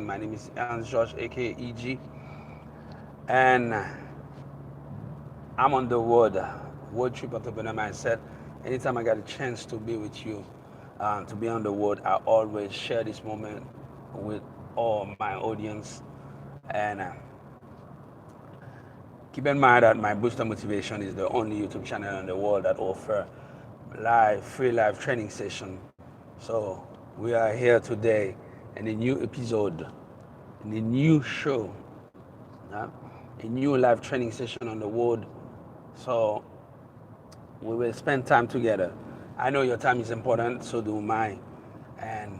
My name is Ernst George, aka EG, and I'm on the road trip entrepreneur mindset. Anytime I get a chance to be with you, to be on the road, I always share this moment with all my audience. And keep in mind that my Booster Motivation is the only YouTube channel in the world that offer free live training session. So we are here today in a new episode, in a new show, uh, a new live training session on the road. So we will spend time together. I know your time is important, so do mine. And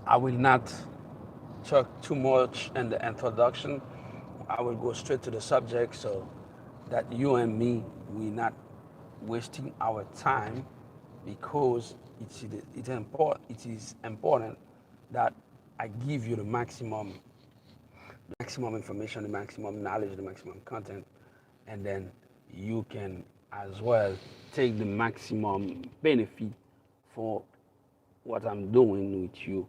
I will not talk too much in the introduction. I will go straight to the subject so that you and me, we're not wasting our time, because it is important that I give you the maximum information, the maximum knowledge, the maximum content, and then you can as well take the maximum benefit for what I'm doing with you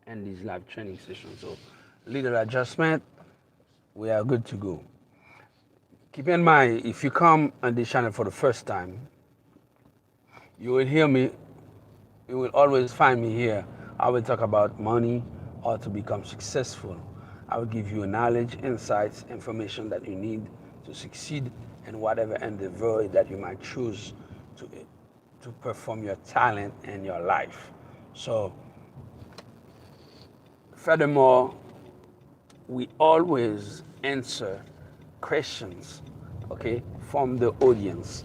in this live training session. So, little adjustment, we are good to go. Keep in mind, if you come on this channel for the first time, you will hear me, you will always find me here. I will talk about money, how to become successful. I will give you knowledge, insights, information that you need to succeed in whatever endeavor that you might choose to, to perform your talent in your life. So, furthermore, we always answer questions, okay, from the audience.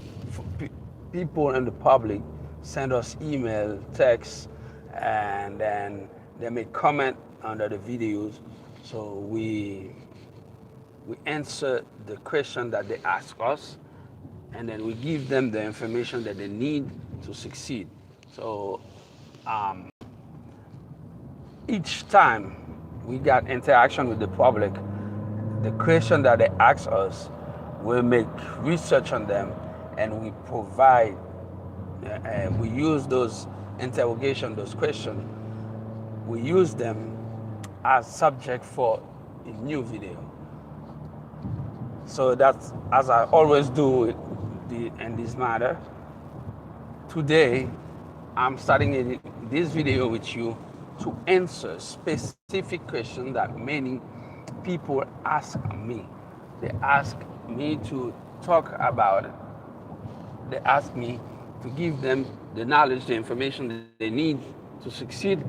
People in the public send us email, text, and then they may comment under the videos. So we answer the question that they ask us, and then we give them the information that they need to succeed. So um, each time we got interaction with the public, the question that they ask us, we make research on them, and we provide, we use those interrogation, those questions, we use them as subject for a new video. So that's as I always do in this matter. Today, I'm starting this video with you to answer specific questions that many people ask me. They ask me to talk about it. They ask me to give them the knowledge, the information that they need to succeed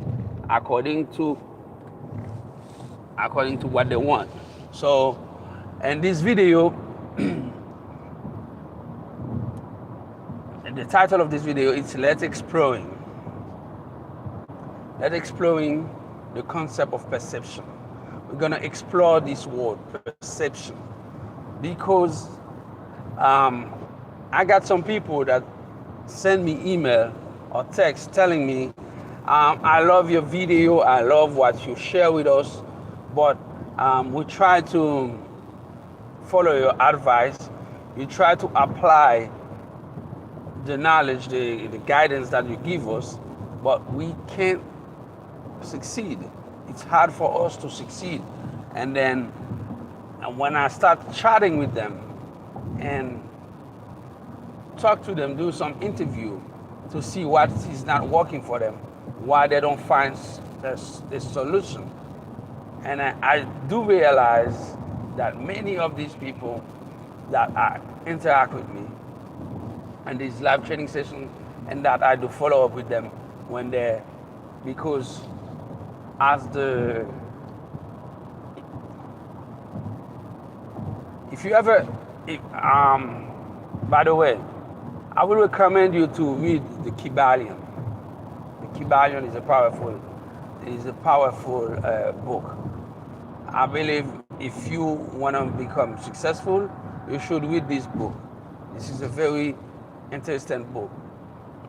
according to what they want. So, in this video, the title of this video is Let's Exploring the concept of perception. We're gonna explore this word, perception, because I got some people that send me email or text telling me, I love your video, I love what you share with us, but we try to follow your advice, you try to apply the knowledge, the guidance that you give us, but we can't succeed. It's hard for us to succeed. And then when I start chatting with them and talk to them, do some interview to see what is not working for them, why they don't find the solution. And I do realize that many of these people that interact with me and these live training sessions, and that I do follow up with them when they're, because if you ever, by the way, I will recommend you to read the Kybalion. The Kybalion is a powerful book. I believe if you want to become successful, you should read this book. This is a very interesting book.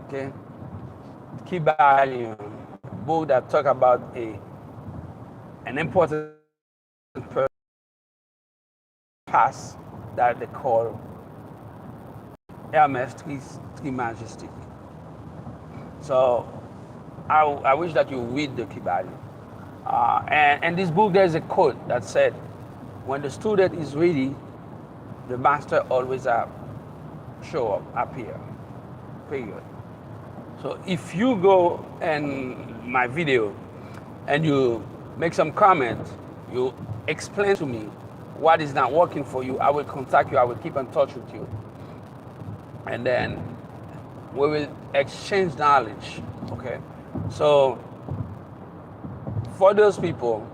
Okay, Kybalion, book that talk about an important past that they call Hermes Trismegistique. So I wish that you read the Kybalion. And this book, there's a quote that said, when the student is ready, the master always show up, appear, period. So if you go and my video and you make some comment, you explain to me what is not working for you, I will contact you, I will keep in touch with you. And then we will exchange knowledge, okay? So for those people,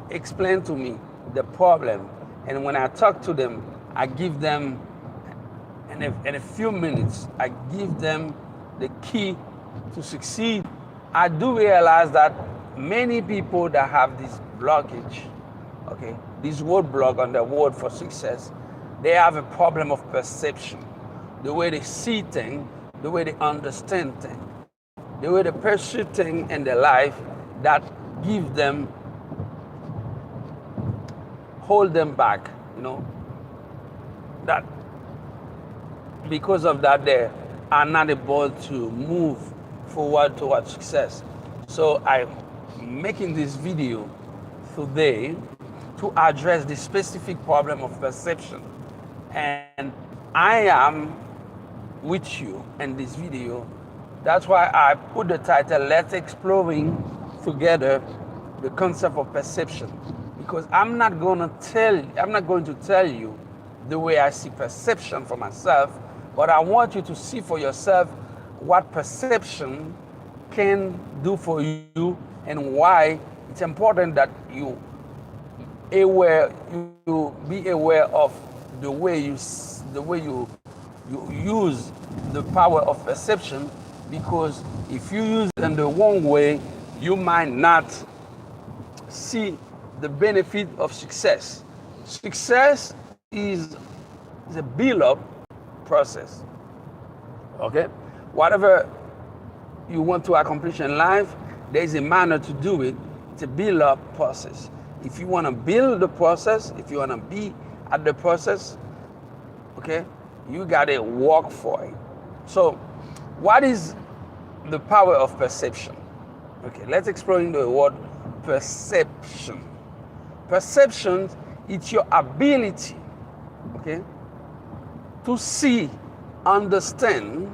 explain to me the problem, and when I talk to them, I give them, in a few minutes, I give them the key to succeed. I do realize that many people that have this blockage, okay, this roadblock on the road for success, they have a problem of perception. The way they see things, the way they understand things, the way they pursue things in their life that give them, hold them back, that because of that they are not able to move forward towards success. So I'm making this video today to address the specific problem of perception. And I am with you in this video. That's why I put the title, Let's Exploring Together the Concept of Perception. Because I'm not going to tell you the way I see perception for myself, but I want you to see for yourself what perception can do for you and why it's important that you be aware of the way you use the power of perception, because if you use it in the wrong way, you might not see the benefit of success. Success is a build-up process. Okay? Whatever you want to accomplish in life, there's a manner to do it. It's a build-up process. If you want to build the process, if you want to be at the process, okay, you got to work for it. So, what is the power of perception? Okay, let's explore the word perception. Perception is your ability, okay, to see, understand,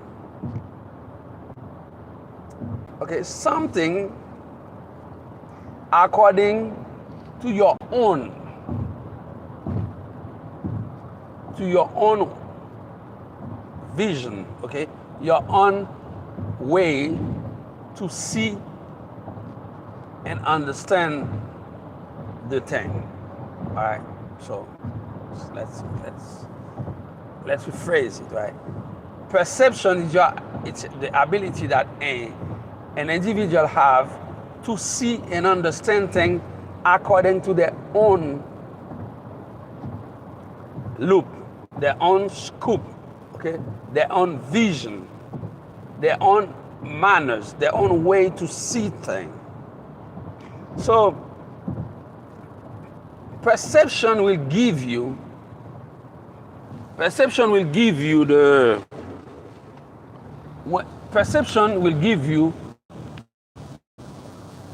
okay, something according to your own vision, okay, your own way to see and understand the thing. All right, so let's rephrase it, right? Perception is it's the ability that an individual have to see and understand things according to their own loop, their own scope, okay, their own vision, their own manners, their own way to see things. So perception will give you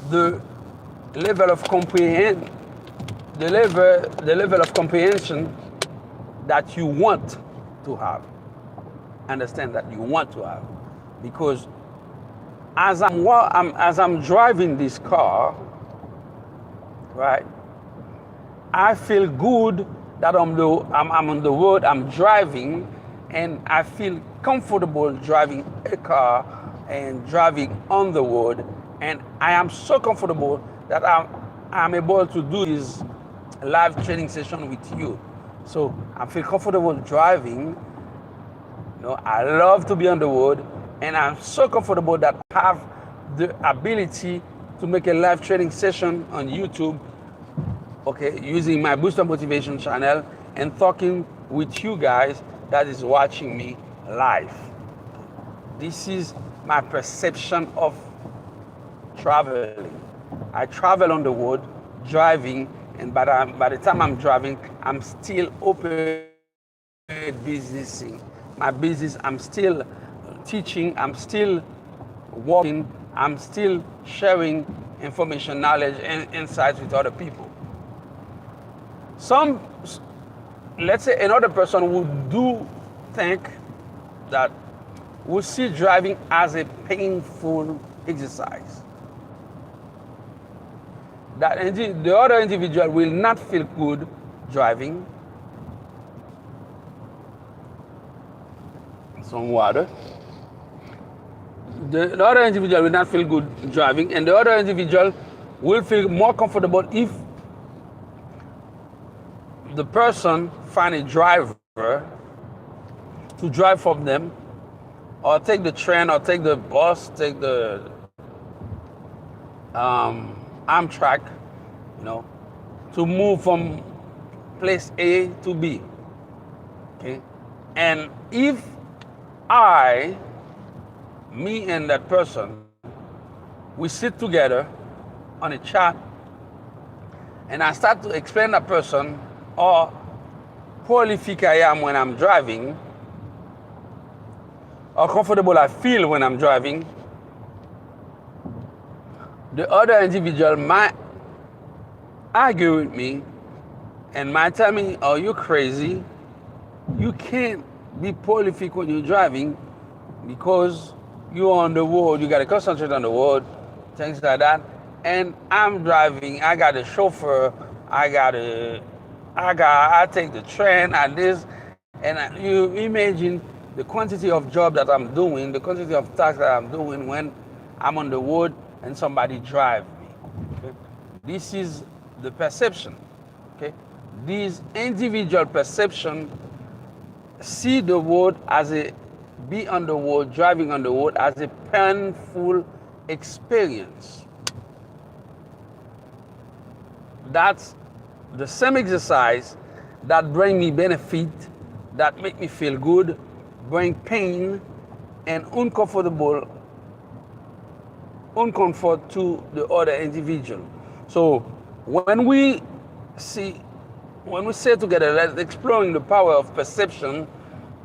the level of comprehension that you want to have. Understand that you want to have, because as I'm driving this car, right, I feel good that I'm on the road, I'm driving, and I feel comfortable driving a car and driving on the road, and I am so comfortable that I'm able to do this live training session with you. So I feel comfortable driving. I love to be on the road, and I'm so comfortable that I have the ability to make a live training session on YouTube, okay, using my Booster Motivation channel and talking with you guys that is watching me live. This is my perception of traveling. I travel on the road, driving, and by the time I'm driving, I'm still open businessing. My business, I'm still teaching, I'm still working, I'm still sharing information, knowledge, and insights with other people. Let's say another person would think that would see driving as a painful exercise. That the other individual will not feel good driving. Some water. The other individual will not feel good driving, and the other individual will feel more comfortable if the person find a driver to drive for them, or take the train, or take the bus, take the Amtrak, to move from place A to B. Okay, and if me and that person, we sit together on a chat, and I start to explain to that person how prolific I am when I'm driving, how comfortable I feel when I'm driving, the other individual might argue with me and might tell me, "Oh, you're crazy. You can't be prolific when you're driving because you're on the road. You got to concentrate on the road," things like that. And I'm driving. I got a chauffeur. I take the train and this. And you imagine the quantity of job that I'm doing, the quantity of tasks that I'm doing when I'm on the road and somebody drive me. Okay? This is the perception. Okay? These individual perception see the road as be on the road, driving on the road as a painful experience. That's the same exercise that bring me benefit, that make me feel good, bring pain and uncomfort to the other individual. So when we say together, let's exploring the power of perception,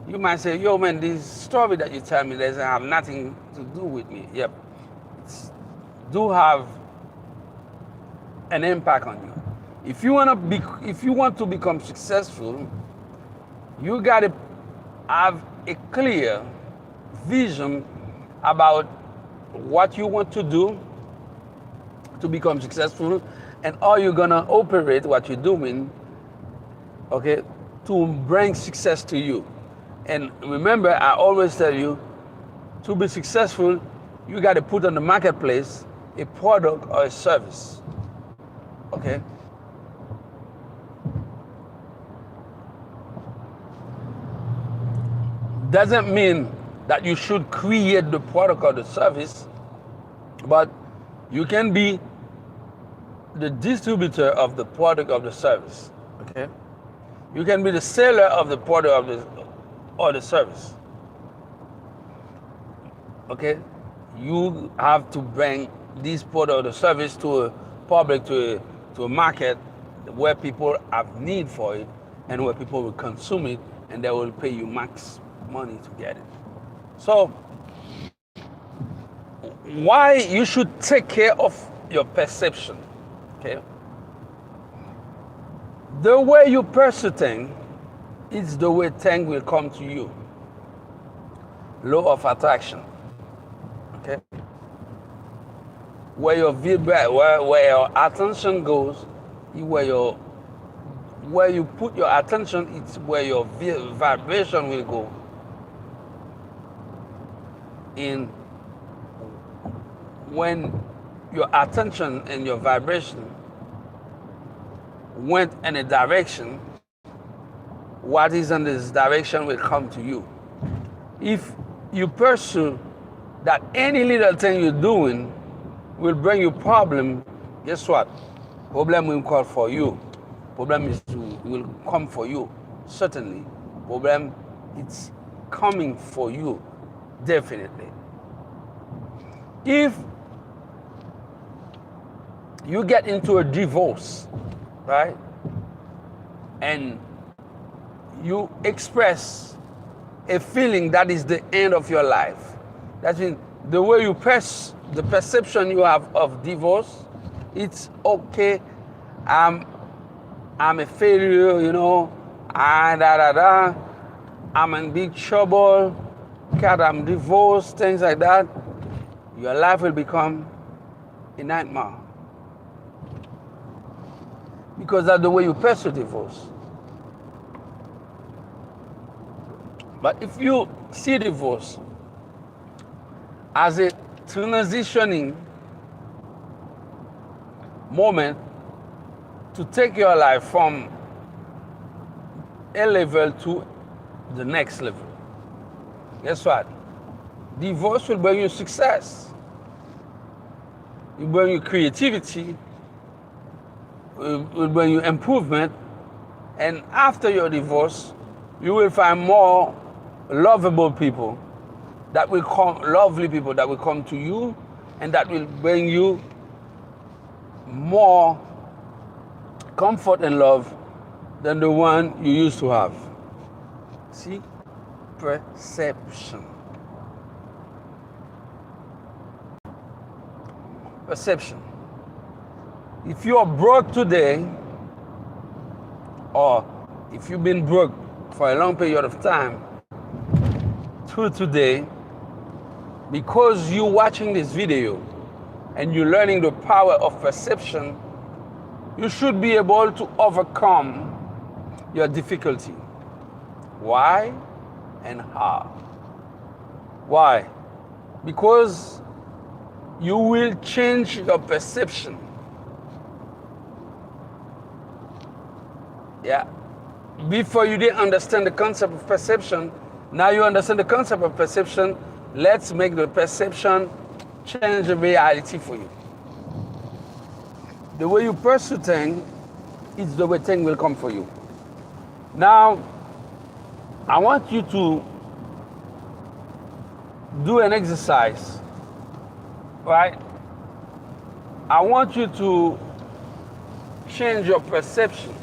you might say, "Yo, man, this story that you tell me doesn't have nothing to do with me." Yep, do have an impact on you. If you want to become successful, you gotta have a clear vision about what you want to do to become successful, and how you're gonna operate what you're doing, okay, to bring success to you. And remember, I always tell you, to be successful, you got to put on the marketplace a product or a service. Okay? Doesn't mean that you should create the product or the service, but you can be the distributor of the product of the service. Okay? You can be the seller of the product or the service. Okay? You have to bring this product or the service to a public, to a market where people have need for it, and where people will consume it, and they will pay you max money to get it. So why you should take care of your perception. Okay? The way you perceive things is the way things will come to you. Law of attraction. Okay? Where your attention goes, where you put your attention, it's where your vibration will go. When your attention and your vibration went in a direction, what is in this direction will come to you. If you pursue that any little thing you're doing will bring you problem, guess what? Problem will come for you. Problem will come for you, certainly. Problem, it's coming for you, definitely. If you get into a divorce, right, and you express a feeling that is the end of your life, that means the way you the perception you have of divorce, it's okay. I'm a failure, you know. I'm in big trouble. God, I'm divorced, things like that. Your life will become a nightmare. Because that's the way you pursue divorce. But if you see divorce as a transitioning moment to take your life from a level to the next level, guess what? Divorce will bring you success. It will bring you creativity. It will bring you improvement. And after your divorce, you will find more lovable people that will come, lovely people that will come to you, and that will bring you more comfort and love than the one you used to have. See? Perception. Perception. If you are broke today, or if you've been broke for a long period of time, through today, because you're watching this video and you're learning the power of perception, you should be able to overcome your difficulty. Why and how? Why? Because you will change your perception. Yeah. Before you didn't understand the concept of perception, now you understand the concept of perception. Let's make the perception change the reality for you. The way you pursue things is the way things will come for you. Now, I want you to do an exercise, right? I want you to change your perception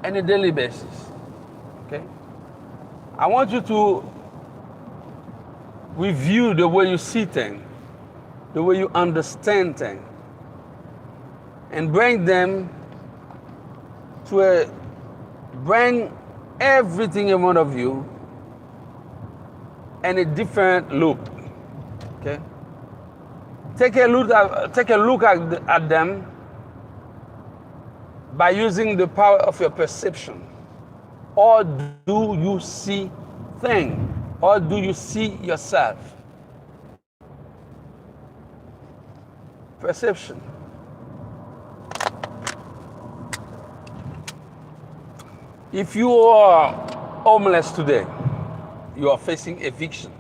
on a daily basis, okay? I want you to review the way you see things, the way you understand things, and bring everything in front of you in a different look, okay? Take a look at them by using the power of your perception. Or do you see things? Or do you see yourself? Perception. If you are homeless today, you are facing eviction.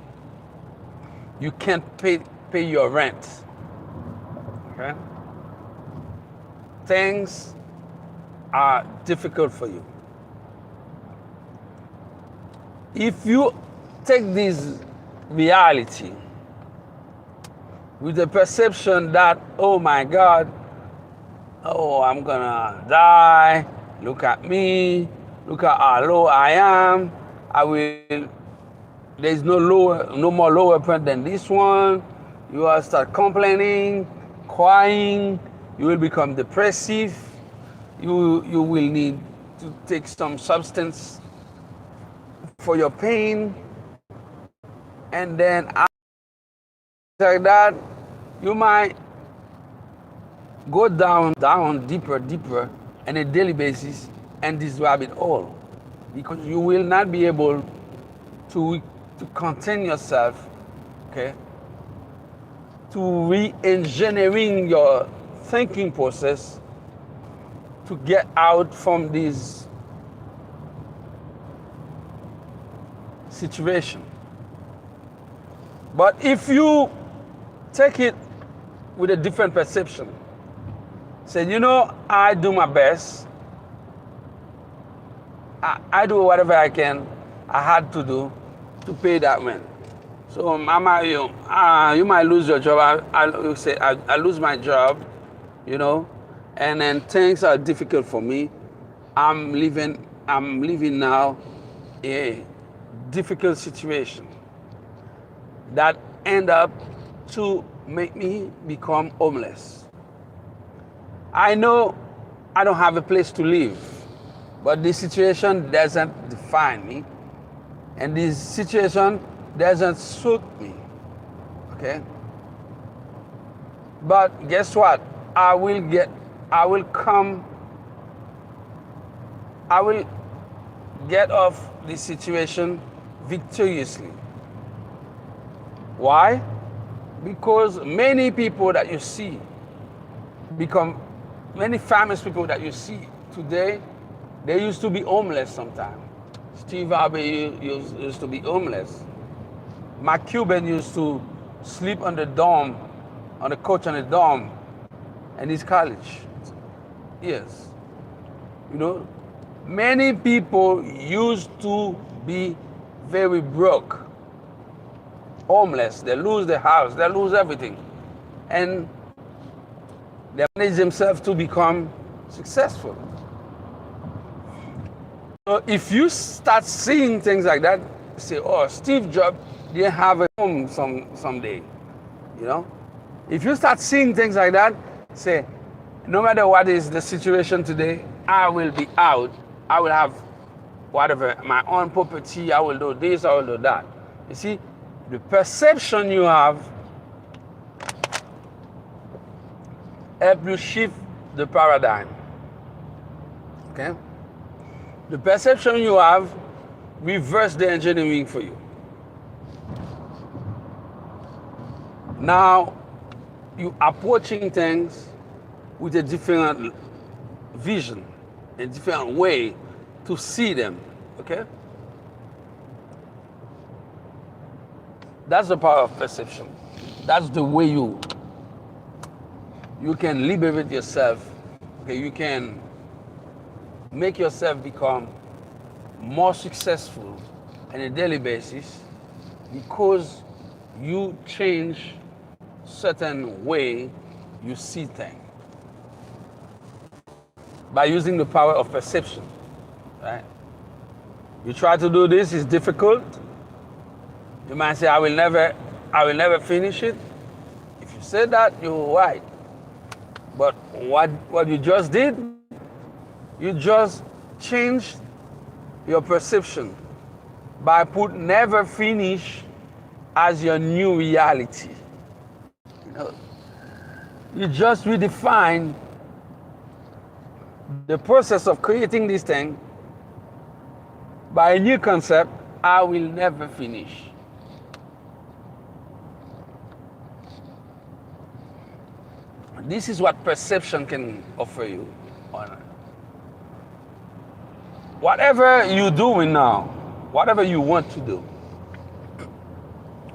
You can't pay your rent. Okay? Things are difficult for you. If you take this reality with the perception that, oh my God, oh, I'm gonna die, look at me, look at how low I am, there's no more lower point than this one, you will start complaining, crying, you will become depressive, you will need to take some substance for your pain, and then after that, you might go down, deeper, on a daily basis, and this rabbit hole, because you will not be able to contain yourself, okay, to re-engineering your thinking process to get out from this situation. But if you take it with a different perception, say, you know, I do my best, I do whatever I can, I had to do to pay that rent. So mama, you might lose your job. I lose my job, you know, and then things are difficult for me. I'm living now a difficult situation that end up to make me become homeless. I know I don't have a place to live, but this situation doesn't define me, and this situation doesn't suit me. Okay? But guess what? I will get off this situation victoriously. Why? Because many people that you see many famous people that you see today, they used to be homeless sometime. Steve Harvey used to be homeless. Mark Cuban used to sleep on the couch on the dorm in his college. Yes. You know, many people used to be very broke, homeless. They lose their house, they lose everything. And they manage themselves to become successful. So if you start seeing things like that, say, oh, Steve Jobs didn't have a home someday. You know? If you start seeing things like that, say, no matter what is the situation today, I will be out. I will have whatever, my own property, I will do this, I will do that. You see, the perception you have help you shift the paradigm. Okay? The perception you have reverse the engineering for you. Now you approaching things with a different vision, a different way to see them. Okay? That's the power of perception. That's the way you can liberate yourself. Okay, you can make yourself become more successful on a daily basis because you change certain way you see things by using the power of perception. Right? You try to do this, it's difficult. You might say, I will never finish it. If you say that, you're right. But what you just did, you just changed your perception by put never finish as your new reality. You know, you just redefine the process of creating this thing by a new concept, I will never finish. This is what perception can offer you. Whatever you're doing now, whatever you want to do,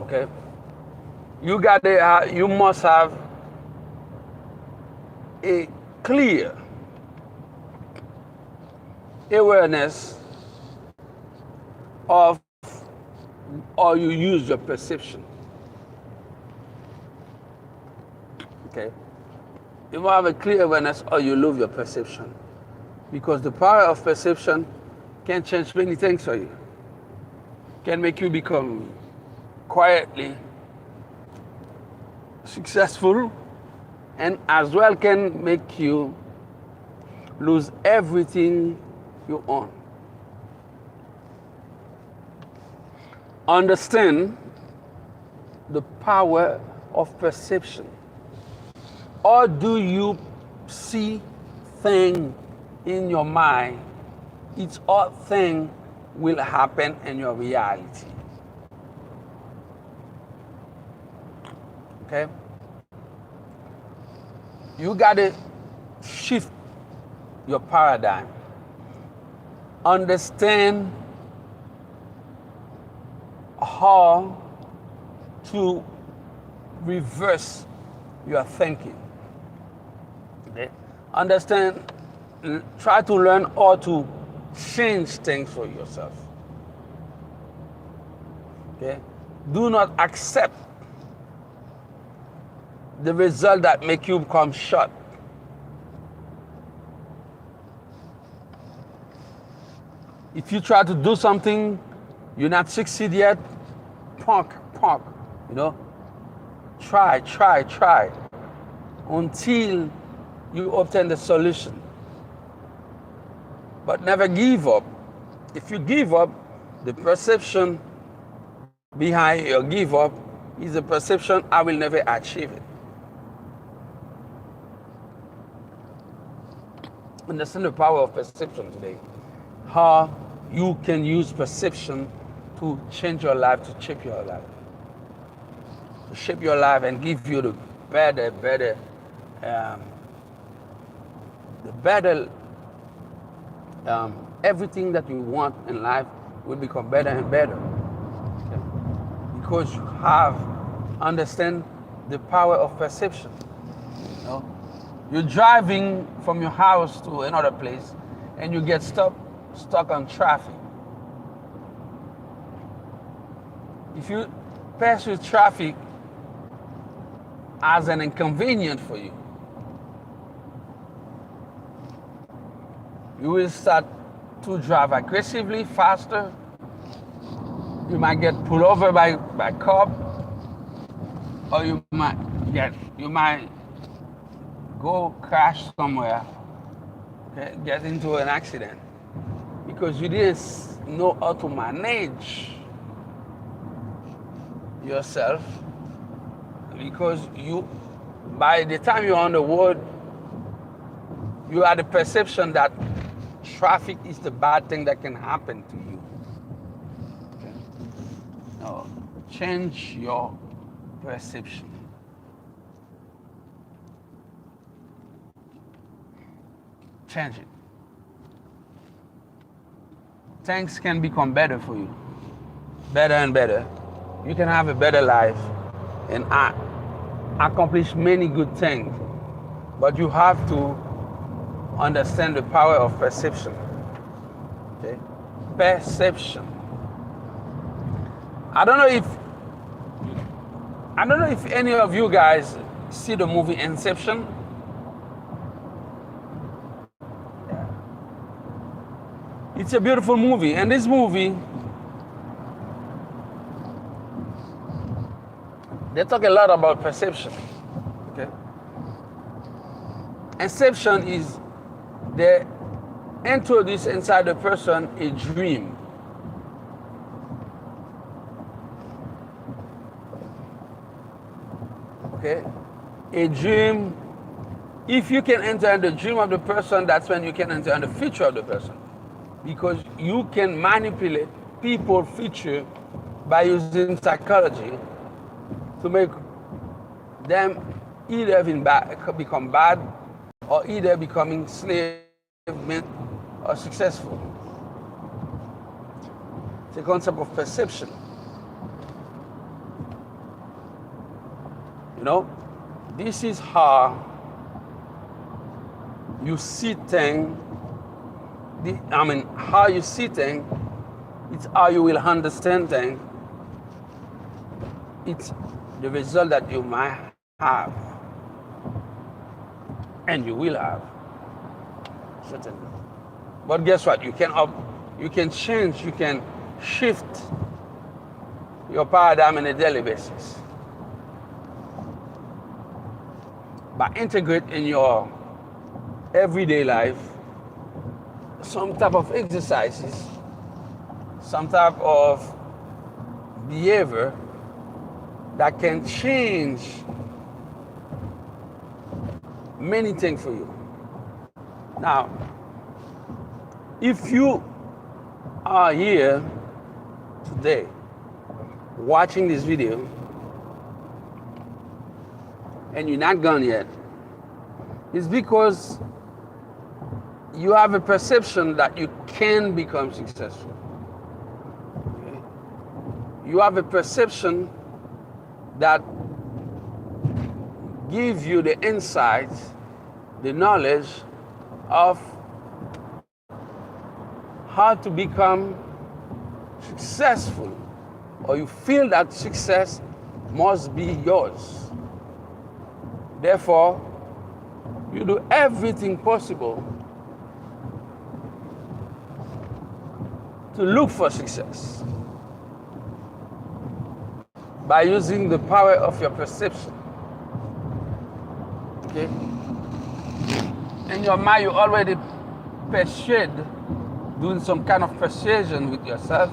okay, you must have a clear awareness of, or you use your perception. Okay. You must have a clear awareness or you lose your perception. Because the power of perception can change many things for you. Can make you become quietly successful, and as well can make you lose everything you own. Understand the power of perception. Or do you see things in your mind? Each odd thing will happen in your reality. Okay? You gotta shift your paradigm. Understand how to reverse your thinking. Okay? Understand, try to learn how to change things for yourself. Okay? Do not accept the result that make you come short. If you try to do something, you're not succeed yet, punk, you know, Try until you obtain the solution. But never give up. If you give up, the perception behind your give up is the perception, I will never achieve it. Understand the power of perception today. How you can use perception to change your life, to shape your life. To shape your life and give you the better, everything that you want in life will become better and better. Okay? Because you have understand the power of perception. You know? You're driving from your house to another place and you get stuck on traffic. If you pursue traffic as an inconvenience for you, you will start to drive aggressively, faster. You might get pulled over by cop, or you might go crash somewhere, okay, get into an accident because you didn't know how to manage yourself, because by the time you're on the road, you have the perception that traffic is the bad thing that can happen to you. Okay? Now, change your perception. Change it. Things can become better for you. Better and better. You can have a better life and accomplish many good things. But you have to understand the power of perception. Okay? Perception. I don't know if any of you guys see the movie Inception. It's a beautiful movie, and this movie, they talk a lot about perception. Okay? Inception is they introduce inside the person a dream. Okay? A dream. If you can enter in the dream of the person, that's when you can enter in the future of the person. Because you can manipulate people's future by using psychology to make them either become bad or either becoming slave or successful. It's a concept of perception. You know, this is how you see things. How you see things, it's how you will understand things. It's the result that you might have, and you will have, certainly. But guess what? You can change, you can shift your paradigm on a daily basis by integrating in your everyday life some type of exercises, some type of behavior that can change many things for you. Now, if you are here today watching this video and you're not gone yet, it's because you have a perception that you can become successful. Okay? You have a perception that gives you the insight, the knowledge of how to become successful, or you feel that success must be yours. Therefore, you do everything possible to look for success. by using the power of your perception. Okay? In your mind, you already persuade, doing some kind of persuasion with yourself,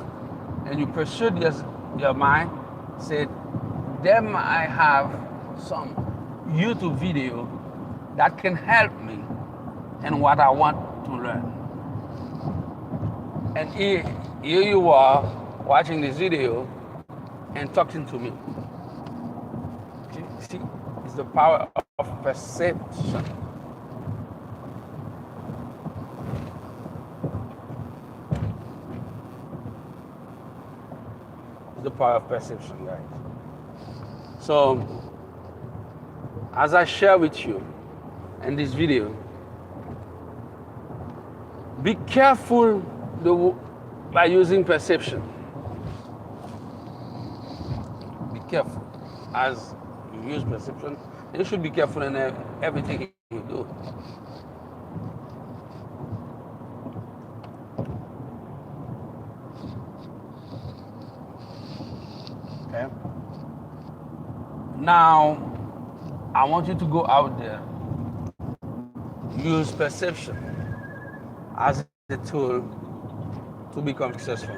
and you persuade your mind, say, then I have some YouTube video that can help me in what I want to learn. And here you are watching this video and talking to me. See, it's the power of perception. It's the power of perception, guys. So, as I share with you in this video, be careful by using perception. Be careful as you use perception. You should be careful in everything you do. Okay. Now, I want you to go out there, use perception as a tool to become successful.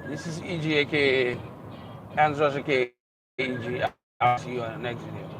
This is EG, aka Andros, aka EG. I'll see you on the next video.